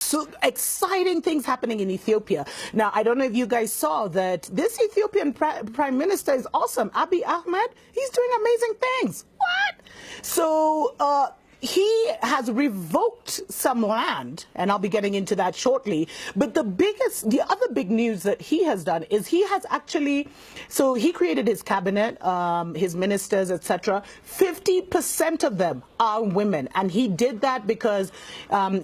So exciting things happening in Ethiopia. Now, I don't know if you guys saw that this Ethiopian prime minister is awesome. Abiy Ahmed, he's doing amazing things. What? So, he has revoked some land, and I'll be getting into that shortly. But the other big news that he has done is he has actually, so he created his cabinet, his ministers, etc. 50% of them are women, and he did that because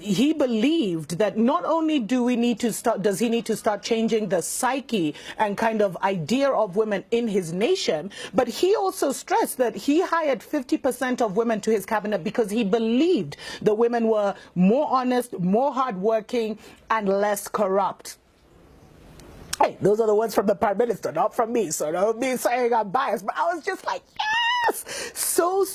he believed that not only does he need to start changing the psyche and kind of idea of women in his nation, but he also stressed that he hired 50% of women to his cabinet because he believed the women were more honest, more hardworking, and less corrupt. Hey, those are the words from the prime minister, not from me, so don't be saying I'm biased, but I was just like, yes! So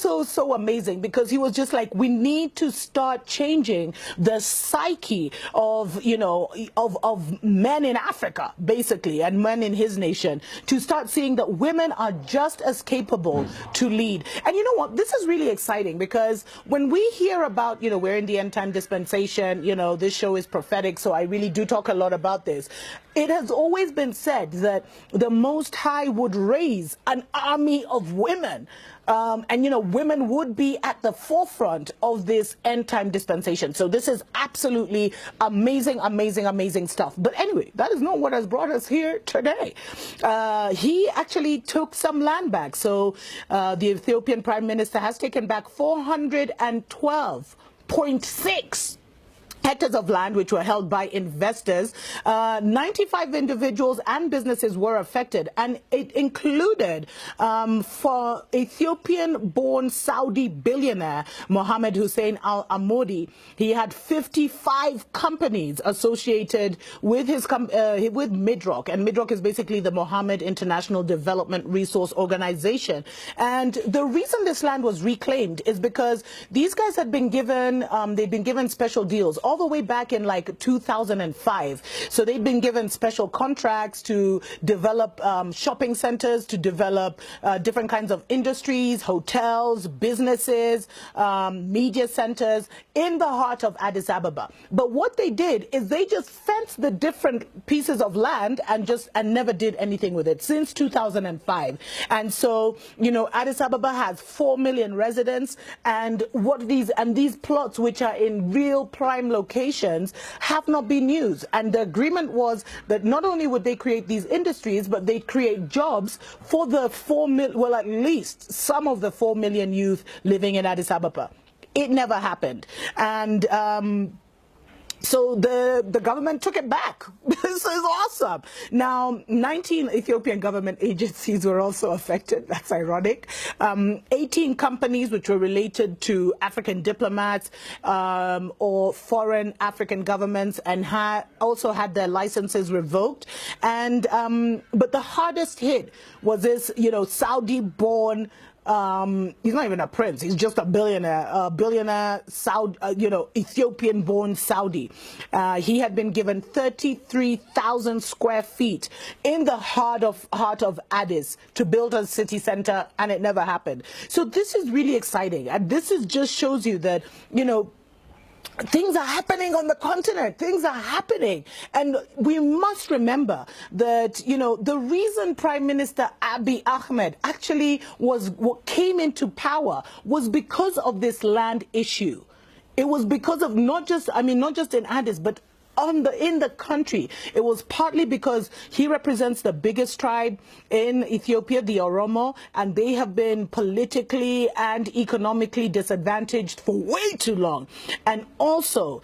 amazing, because he was just like, we need to start changing the psyche of, you know, of men in Africa, basically, and men in his nation, to start seeing that women are just as capable to lead. And you know what, this is really exciting, because when we hear about, you know, we're in the end time dispensation, you know, this show is prophetic, so I really do talk a lot about this. It has always been said that the Most High would raise an army of women. And, you know, women would be at the forefront of this end-time dispensation. So this is absolutely amazing, amazing, amazing stuff. But anyway, that is not what has brought us here today. He actually took some land back. So the Ethiopian Prime Minister has taken back 412.6 hectares of land which were held by investors. 95 individuals and businesses were affected, and it included for Ethiopian-born Saudi billionaire Mohammed Hussein Al-Amodi. He had 55 companies associated with his with Midrock, and Midrock is basically the Mohammed International Development Resource Organization. And the reason this land was reclaimed is because these guys had been given they'd been given special deals all the way back in like 2005. So they've been given special contracts to develop shopping centers, to develop different kinds of industries, hotels, businesses, media centers in the heart of Addis Ababa. But what they did is they just fenced the different pieces of land and never did anything with it since 2005. And so, you know, Addis Ababa has 4 million residents, and these plots, which are in real prime locations, have not been used. And the agreement was that not only would they create these industries, but they create jobs for the at least some of the 4 million youth living in Addis Ababa. It never happened. And so the government took it back. This is awesome. Now, 19 Ethiopian government agencies were also affected. That's ironic. 18 companies which were related to African diplomats or foreign African governments, and also had their licenses revoked. And but the hardest hit was this, you know, Saudi-born. He's not even a prince. He's just a billionaire Saudi, you know, Ethiopian-born Saudi. He had been given 33,000 square feet in the heart of Addis to build a city center, and it never happened. So this is really exciting, and this just shows you that, you know, things are happening on the continent. Things are happening. And we must remember that, you know, the reason Prime Minister Abiy Ahmed actually came into power was because of this land issue. It was because of not just in Addis, but in the country. It was partly because he represents the biggest tribe in Ethiopia, the Oromo, and they have been politically and economically disadvantaged for way too long. And also,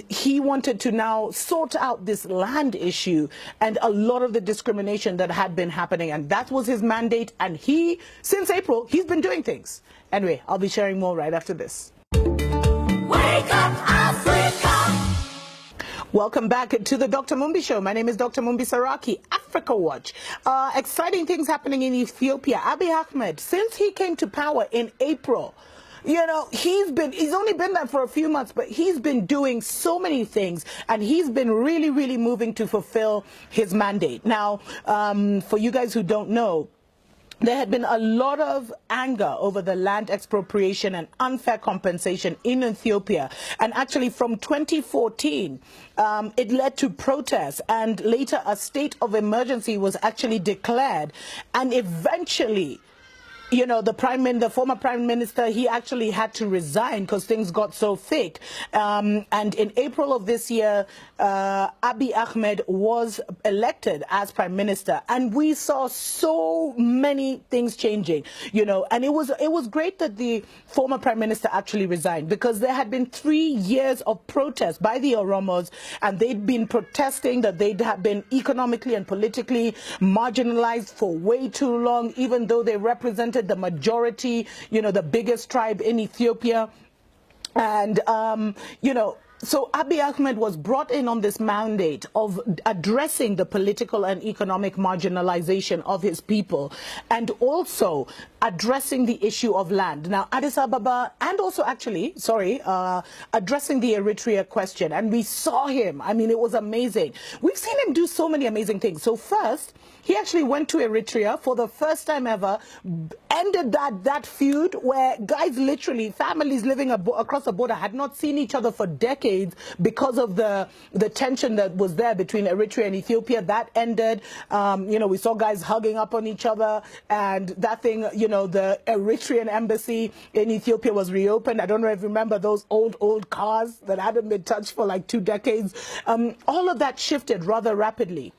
he wanted to now sort out this land issue and a lot of the discrimination that had been happening. And that was his mandate. And since April, he's been doing things. Anyway, I'll be sharing more right after this. Wake up, Africa! Welcome back to the Dr. Mumbi Show. My name is Dr. Mumbi Saraki. Africa Watch. Exciting things happening in Ethiopia. Abiy Ahmed, since he came to power in April, you know, he's only been there for a few months, but he's been doing so many things, and he's been really, really moving to fulfill his mandate. Now, for you guys who don't know, there had been a lot of anger over the land expropriation and unfair compensation in Ethiopia. And actually from 2014, it led to protests, and later a state of emergency was actually declared. And eventually, you know, the former prime minister, he actually had to resign because things got so thick. And in April of this year, Abiy Ahmed was elected as prime minister, and we saw so many things changing, you know. And it was great that the former prime minister actually resigned, because there had been 3 years of protest by the Oromos, and they'd been protesting that they'd have been economically and politically marginalized for way too long, even though they represented the majority, you know, the biggest tribe in Ethiopia. And, you know, so Abiy Ahmed was brought in on this mandate of addressing the political and economic marginalization of his people, and also addressing the issue of land. Now, Addis Ababa, and also actually, addressing the Eritrea question. And we saw him. I mean, it was amazing. We've seen him do so many amazing things. So first, he actually went to Eritrea for the first time ever, ended that feud where guys, literally families living across the border, had not seen each other for decades because of the tension that was there between Eritrea and Ethiopia. That ended. You know, we saw guys hugging up on each other, and that thing, you know, the Eritrean embassy in Ethiopia was reopened. I don't know if you remember those old cars that hadn't been touched for like 2 decades. All of that shifted rather rapidly.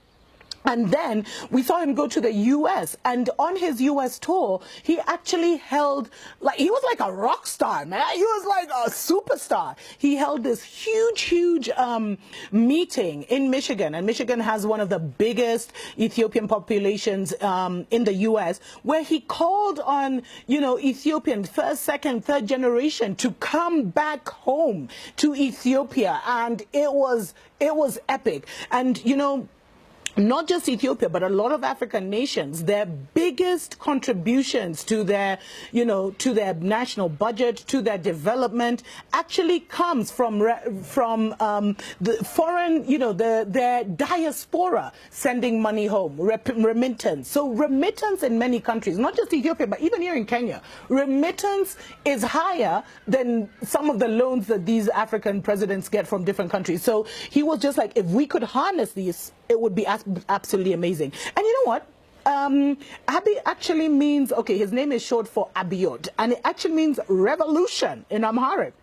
And then we saw him go to the U.S. And on his U.S. tour, he actually held, like, he was like a rock star, man. He was like a superstar. He held this huge meeting in Michigan. And Michigan has one of the biggest Ethiopian populations in the U.S., where he called on, you know, Ethiopian first, second, third generation to come back home to Ethiopia. And it was epic. And, you know, not just Ethiopia, but a lot of African nations, their biggest contributions to their, you know, to their national budget, to their development, actually comes from the foreign, you know, their diaspora sending money home, remittance. So remittance in many countries, not just Ethiopia, but even here in Kenya, remittance is higher than some of the loans that these African presidents get from different countries. So he was just like, if we could harness these, it would be absolutely amazing. And you know what? Abiy actually means, okay, his name is short for Abiyot, and it actually means revolution in Amharic.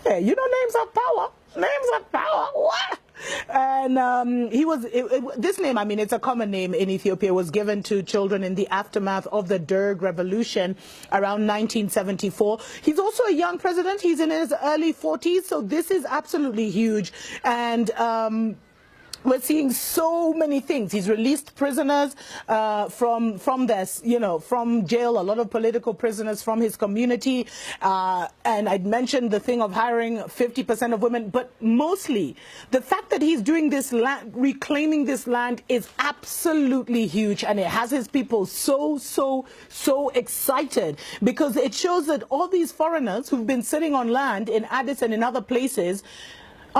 Hey, you know, names have power. Names have power. What? And he was, this name, I mean, it's a common name in Ethiopia, was given to children in the aftermath of the Derg Revolution around 1974. He's also a young president. He's in his early 40s, so this is absolutely huge. And we're seeing so many things. He's released prisoners from this, you know, from jail, a lot of political prisoners from his community. And I'd mentioned the thing of hiring 50% of women, but mostly the fact that he's doing this land, reclaiming this land, is absolutely huge. And it has his people so excited, because it shows that all these foreigners who've been sitting on land in Addis and in other places,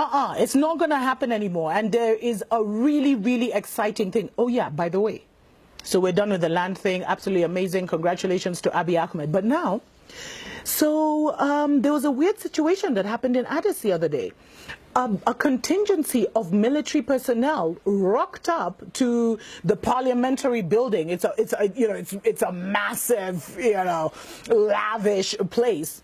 it's not going to happen anymore. And there is a really exciting thing. Oh yeah, by the way, so we're done with the land thing. Absolutely amazing. Congratulations to Abiy Ahmed. But now, so there was a weird situation that happened in Addis the other day. A contingency of military personnel rocked up to the parliamentary building. It's a massive, you know, lavish place.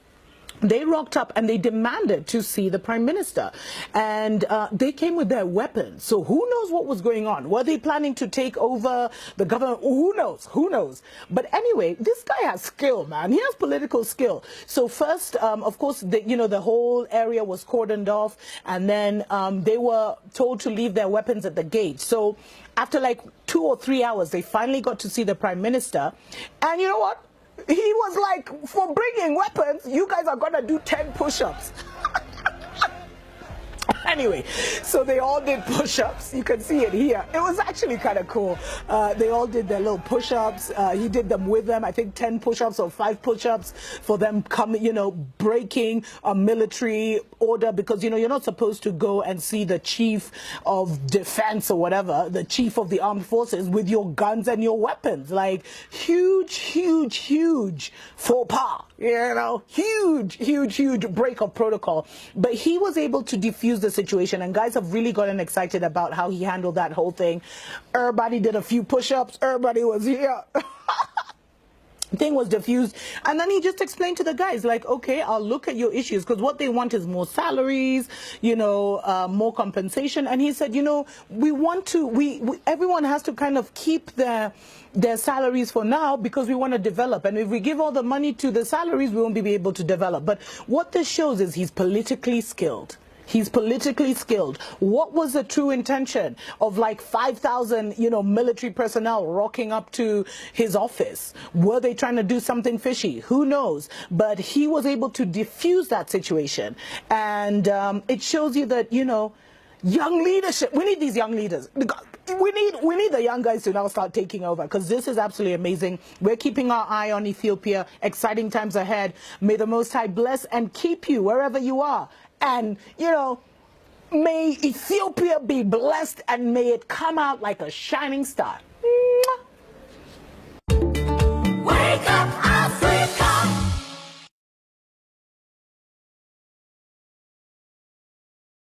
They rocked up and they demanded to see the prime minister, and they came with their weapons. So who knows what was going on? Were they planning to take over the government? Who knows? But anyway, this guy has skill, man. He has political skill. So first, of course, the whole area was cordoned off, and then they were told to leave their weapons at the gate. So after like 2 or 3 hours, they finally got to see the prime minister. And you know what? He was like, for bringing weapons, you guys are going to do 10 push-ups. Anyway, so they all did push-ups. You can see it here. It was actually kind of cool. They all did their little push-ups. He did them with them. I think 10 push-ups or 5 push-ups for them coming, you know, breaking a military order, because you're not supposed to go and see the chief of defense or whatever, the chief of the armed forces, with your guns and your weapons. Like, huge faux pas, huge break of protocol. But he was able to defuse the situation, and guys have really gotten excited about how he handled that whole thing. Everybody did a few push-ups, everybody was here. Thing was diffused, and then he just explained to the guys, like, okay, I'll look at your issues, because what they want is more salaries, more compensation. And he said, we want to, everyone has to kind of keep their salaries for now, because we want to develop. And if we give all the money to the salaries, we won't be able to develop. But what this shows is he's politically skilled. He's politically skilled. What was the true intention of like 5,000, military personnel rocking up to his office? Were they trying to do something fishy? Who knows? But he was able to diffuse that situation. And it shows you that, young leadership, we need these young leaders. We need the young guys to now start taking over, because this is absolutely amazing. We're keeping our eye on Ethiopia. Exciting times ahead. May the Most High bless and keep you wherever you are. And, may Ethiopia be blessed, and may it come out like a shining star.